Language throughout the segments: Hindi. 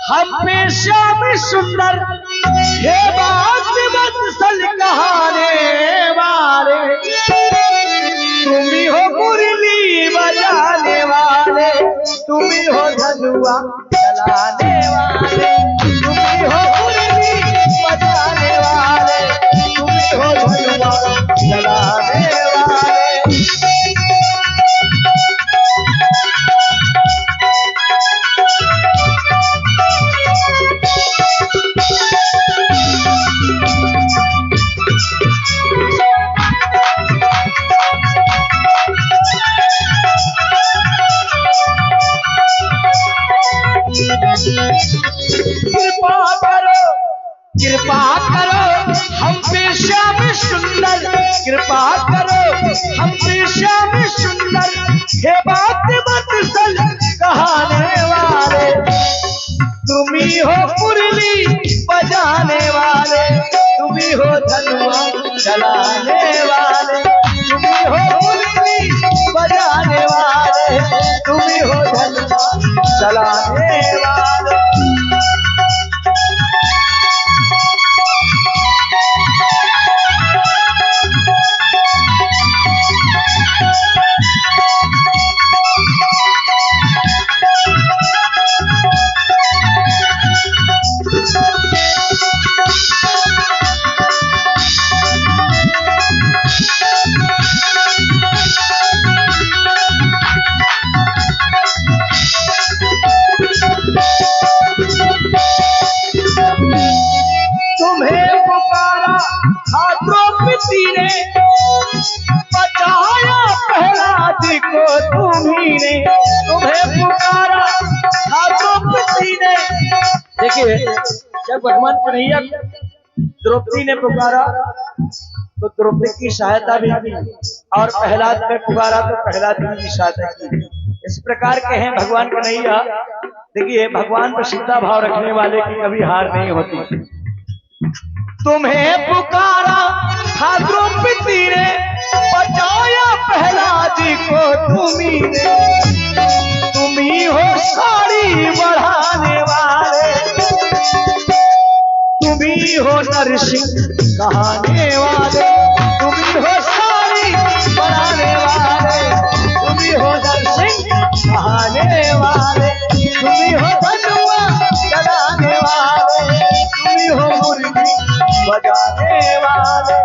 हम पे श्याम सुंदर हे बात वत्सल कहाने वाले, तुम ही हो मुरली बजाने वाले, तुम ही हो धनुआ चलाने वाले, तुम ही हो मुरली बजाने वाले, तुम ही हो धनुआ चलाने वाले। कृपा करो हम पे श्याम सुंदर, कृपा करो हम पे श्याम सुंदर, हे बात वत्सल कहाने वाले, तुम ही हो मुरली बजाने वाले, तुम ही हो धनुआ चलाने वाले, तुम ही हो मुरली बजाने वाले, तुम ही हो धनुआ चलाने वाले। तुम्हें पुकारा था द्रौपदी ने, बचाया प्रहलाद को तुम्ही ने, तुम्हें पुकारा था द्रौपदी ने। देखिए, जब भगवान कन्हैया द्रौपदी ने पुकारा तो द्रौपदी की सहायता भी की, और प्रहलाद ने पुकारा तो प्रहलाद की सहायता की। इस प्रकार के हैं भगवान कन्हैया। देखिए, भगवान पर श्रद्धा भाव रखने वाले की कभी हार नहीं होती। तुम्हें पुकारा था द्रौपदी ने, बचाया प्रहलाद को तुम्ही ने, तुम ही हो साड़ी बढ़ाने वाले, तुम ही हो नरसिंह कहाने वाले, तुम ही हो साड़ी बढ़ाने वाले, तुम ही हो नरसिंह कहाने वाले, तुम ही हो धनुआ चलाने वाले, तुम ही हो मुरली बजाने वाले।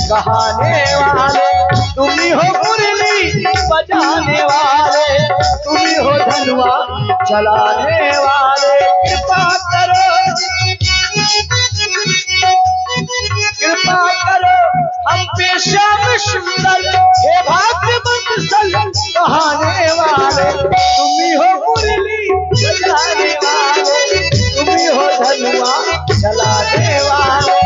कहाने वाले, तुम ही हो मुरली बजाने वाले, तुम ही हो धनुआ चलाने वाले। कृपा करो, कृपा करो हम पे श्याम सुंदर, हे भाग्य वत्सल कहाने वाले, तुम ही हो मुरली बजाने वाले, तुम ही हो धनुआ चलाने वाले।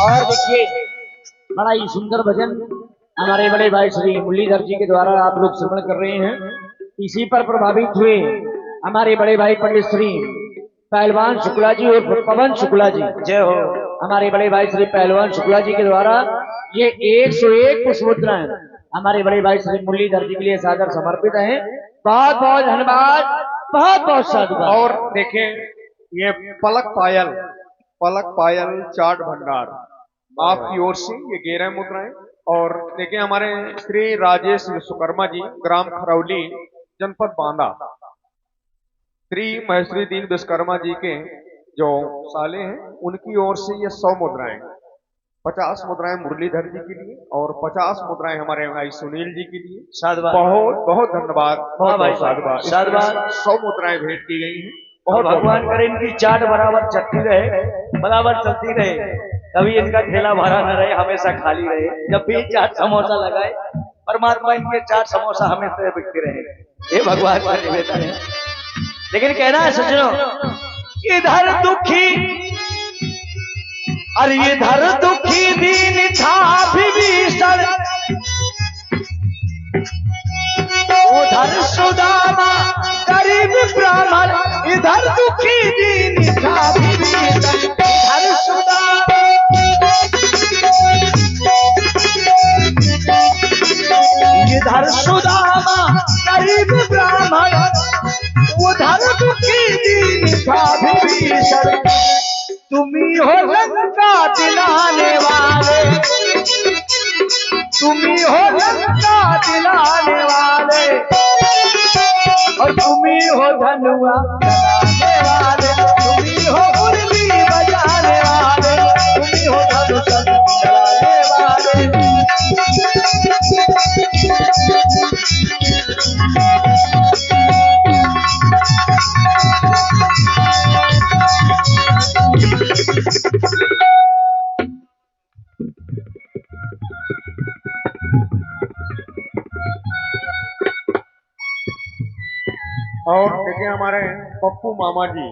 और देखिए, बड़ा ही सुंदर भजन हमारे बड़े भाई श्री मुरलीधर जी के द्वारा आप लोग श्रवण कर रहे हैं। इसी पर प्रभावित हुए हमारे बड़े भाई पंडित श्री पहलवान शुक्ला जी और पवन शुक्ला जी, जय हो। हमारे बड़े भाई श्री पहलवान शुक्ला जी के द्वारा ये 101 पुष्पोत्तराएं हमारे बड़े भाई श्री मुरलीधर जी के लिए सादर समर्पित हैं। बहुत बहुत धन्यवाद, बहुत बहुत साधुवाद। और देखें, ये पलक पायल चाट भंडार आपकी ओर से ये 11 मुद्राएं। और देखें, हमारे श्री राजेश विश्वकर्मा जी, ग्राम खरौली, जनपद बांदा, श्री महेश्वरी दीन विश्वकर्मा जी के जो साले हैं, उनकी ओर से ये 100 मुद्राएं 50 मुद्राएं मुरलीधर जी के लिए और 50 मुद्राएं हमारे भाई सुनील जी के लिए। साधुवाद। बहुत बहुत धन्यवाद, बहुत भाई, बहुत साधुवाद। साधुवाद। 100 मुद्राएं भेंट की गई हैं। और बहुत भगवान करे इनकी चाट बराबर चलती रहे, बराबर चलती रहे, कभी इनका ठेला भरा न रहे, हमेशा खाली रहे। जब भी चाट समोसा लगाए, परमात्मा इनके चाट समोसा हमेशा बिकते रहे, ये भगवान का निवेदन है। लेकिन कहना है सज्जनों, इधर दुखी, अरे इधर दुखी दीन था विभीषण, उधर सुदामा गरीब ब्राह्मण, इधर दुखी दीन था विभीषण, इधर सुदामा, इधर सुदामा गरीब ब्राह्मण, उधर दुखी दीन था विभीषण। तुम्ही हो लंका दिलाने वाले, तुम्ही हो लंका दिलाने वाले, और तुम्ही हो धनुआ चलाने वाले, तुम्ही हो मुरली बजाने वाले, तुम्ही हो धनुष चलाने वाले। और देखिए हमारे पप्पू मामा जी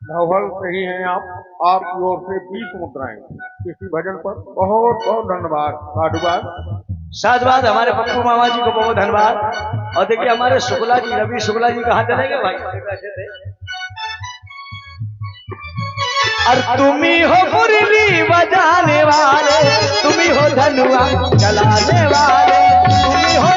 धवल से ही हैं आपकी ओर से 20 मुद्राएं किसी भजन पर। बहुत बहुत धन्यवाद, साधुवाद। साधुवाद हमारे पप्पू मामा जी को बहुत धन्यवाद। और देखिए हमारे शुक्ला जी, रवि शुक्ला जी कहाँ चले गए भाई? और तुम्ही हो मुरली बजाने वाले, तुम्ही हो धनुआ चलाने वाले, तुम्ही हो